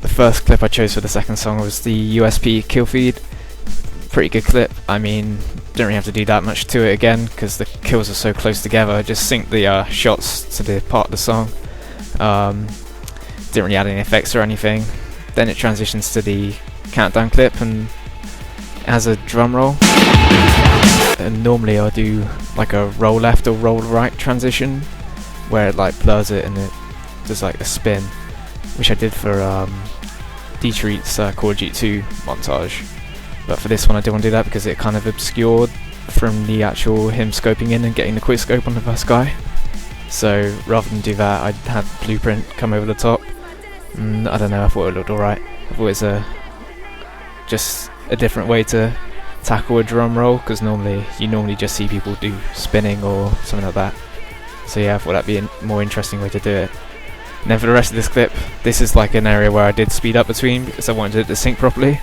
the first clip I chose for the second song was the USP kill feed. Pretty good clip. I mean, didn't really have to do that much to it again because the kills are so close together. Just sync the shots to the part of the song. Didn't really add any effects or anything. Then it transitions to the countdown clip and it has a drum roll. And normally I'll do like a roll left or roll right transition where it like blurs it and it does like a spin, which I did for Dietrich's Call of Duty 2 montage. But for this one I didn't want to do that because it kind of obscured from the actual him scoping in and getting the quick scope on the first guy. So rather than do that, I had Blueprint come over the top. I don't know, I thought it looked alright. I thought it was just a different way to tackle a drum roll, because you normally just see people do spinning or something like that. So yeah, I thought that'd be a more interesting way to do it. And then for the rest of this clip, this is like an area where I did speed up between because I wanted it to sync properly.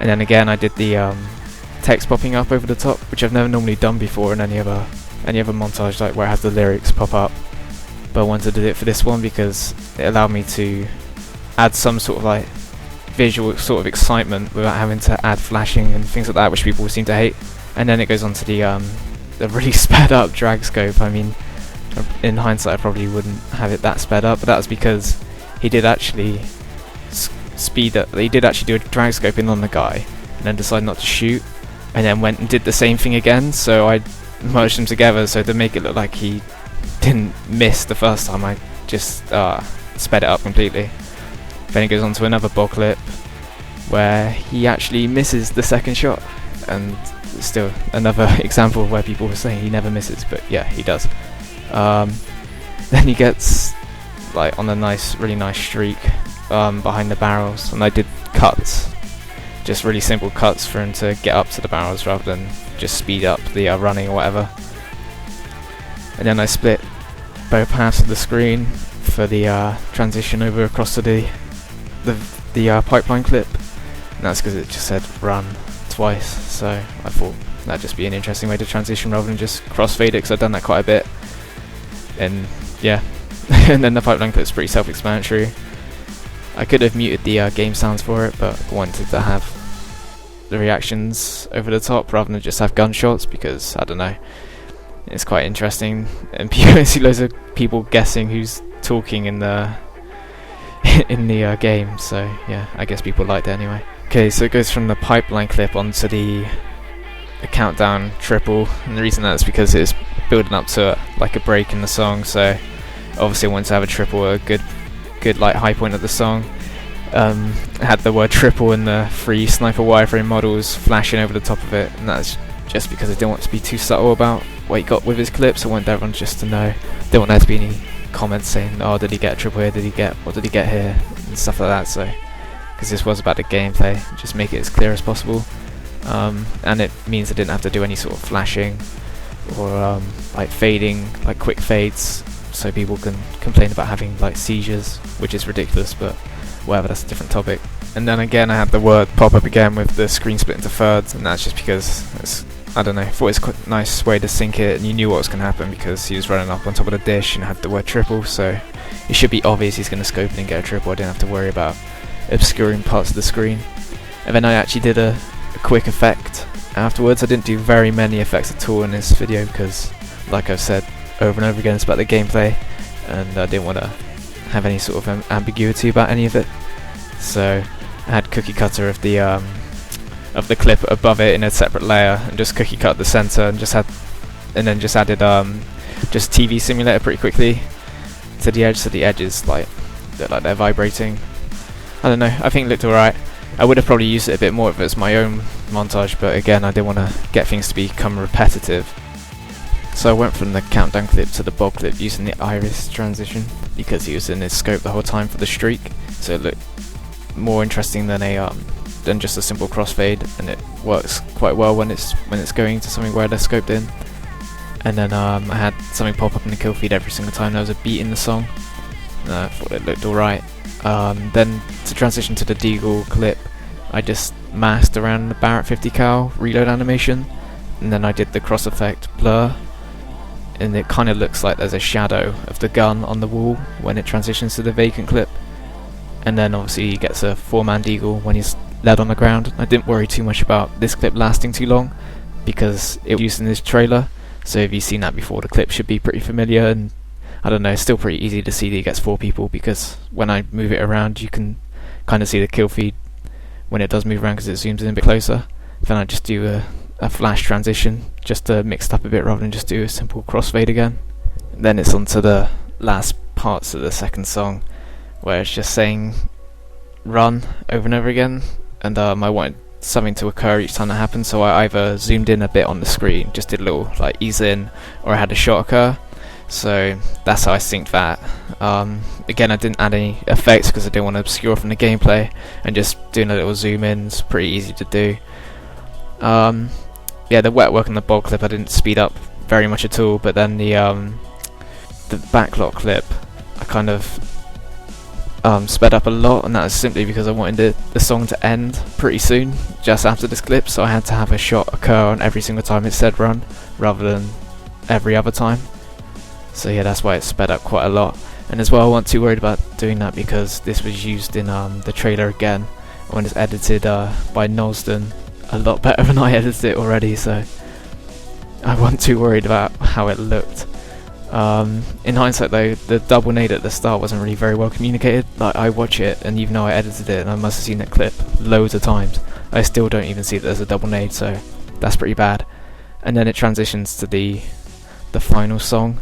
And then again I did the text popping up over the top, which I've never normally done before in any other montage, like where it has the lyrics pop up. But I wanted to do it for this one because it allowed me to add some sort of like visual sort of excitement without having to add flashing and things like that, which people seem to hate. And then it goes on to the really sped up drag scope. I mean, in hindsight I probably wouldn't have it that sped up, but that was because he did actually speed up. He did actually do a drag scope in on the guy and then decided not to shoot, and then went and did the same thing again. So I merged them together so to make it look like he didn't miss the first time. I just sped it up completely. Then it goes on to another ball clip where he actually misses the second shot, and still another example of where people were saying he never misses, but yeah, he does. Then he gets like on a really nice streak behind the barrels, and I did cuts, just really simple cuts for him to get up to the barrels rather than just speed up the running or whatever. And then I split both halves of the screen for the transition over across to the pipeline clip, and that's because it just said run twice, so I thought that'd just be an interesting way to transition rather than just crossfade it, because I've done that quite a bit. And yeah, and then the pipeline clip's pretty self-explanatory. I could have muted the game sounds for it, but I wanted to have the reactions over the top rather than just have gunshots, because I don't know, it's quite interesting, and you see loads of people guessing who's talking in the game. So yeah, I guess people liked it anyway. Okay, so it goes from the pipeline clip onto the countdown triple, and the reason that's because it's building up to like a break in the song. So obviously I wanted to have a triple, a good like high point of the song. I had the word triple and the 3 sniper wireframe models flashing over the top of it, and that's just because I didn't want to be too subtle about what he got with his clips. I wanted everyone just to know. Didn't want there to be any comments saying, oh, did he get a triple here, what did he get here, and stuff like that. So because this was about the gameplay, just make it as clear as possible. And it means I didn't have to do any sort of flashing or like fading, like quick fades, so people can complain about having like seizures, which is ridiculous, but whatever, that's a different topic. And then again I had the word pop up again with the screen split into thirds, and that's just because it's, I don't know, I thought it was quite a nice way to sync it, and you knew what was going to happen because he was running up on top of the dish and had the word triple, so it should be obvious he's going to scope it and get a triple. I didn't have to worry about obscuring parts of the screen. And then I actually did a quick effect afterwards. I didn't do very many effects at all in this video because, like I've said over and over again, it's about the gameplay, and I didn't want to have any sort of ambiguity about any of it. So I had cookie cutter of the clip above it in a separate layer, and just cookie cut the center, and then just added just TV simulator pretty quickly to the edge, so the edges like look like they're vibrating. I don't know, I think it looked alright. I would have probably used it a bit more if it was my own montage, but again I didn't want to get things to become repetitive. So I went from the countdown clip to the bob clip using the iris transition because he was in his scope the whole time for the streak, so it looked more interesting than just a simple crossfade, and it works quite well when it's going to something where they're scoped in. And then I had something pop up in the kill feed every single time there was a beat in the song, and I thought it looked alright. Then to transition to the Deagle clip, I just masked around the Barrett 50 cal reload animation, and then I did the cross effect blur, and it kind of looks like there's a shadow of the gun on the wall when it transitions to the vacant clip. and then obviously he gets a 4-man deagle when he's led on the ground. I didn't worry too much about this clip lasting too long because it was used in this trailer, so if you've seen that before, the clip should be pretty familiar, and I don't know, it's still pretty easy to see that he gets 4 people because when I move it around you can kind of see the kill feed when it does move around because it zooms in a bit closer. Then I just do a flash transition just to mix it up a bit rather than just do a simple crossfade again. And then it's on to the last parts of the second song where it's just saying run over and over again, and I wanted something to occur each time that happened, so I either zoomed in a bit on the screen, just did a little like ease in, or I had a shot occur. So that's how I synced that. Again, I didn't add any effects because I didn't want to obscure from the gameplay, and just doing a little zoom in is pretty easy to do. Yeah, the wet work on the bold clip I didn't speed up very much at all, but then the backlot clip I kind of sped up a lot, and that was simply because I wanted the song to end pretty soon, just after this clip, so I had to have a shot occur on every single time it said run, rather than every other time. So yeah, that's why it's sped up quite a lot. And as well, I wasn't too worried about doing that because this was used in the trailer again, when it's edited by Nosden a lot better than I edited it already, so I wasn't too worried about how it looked. In hindsight though, the double nade at the start wasn't really very well communicated. Like, I watch it, and even though I edited it and I must have seen that clip loads of times, I still don't even see that there's a double nade, so that's pretty bad. And then it transitions to the final song,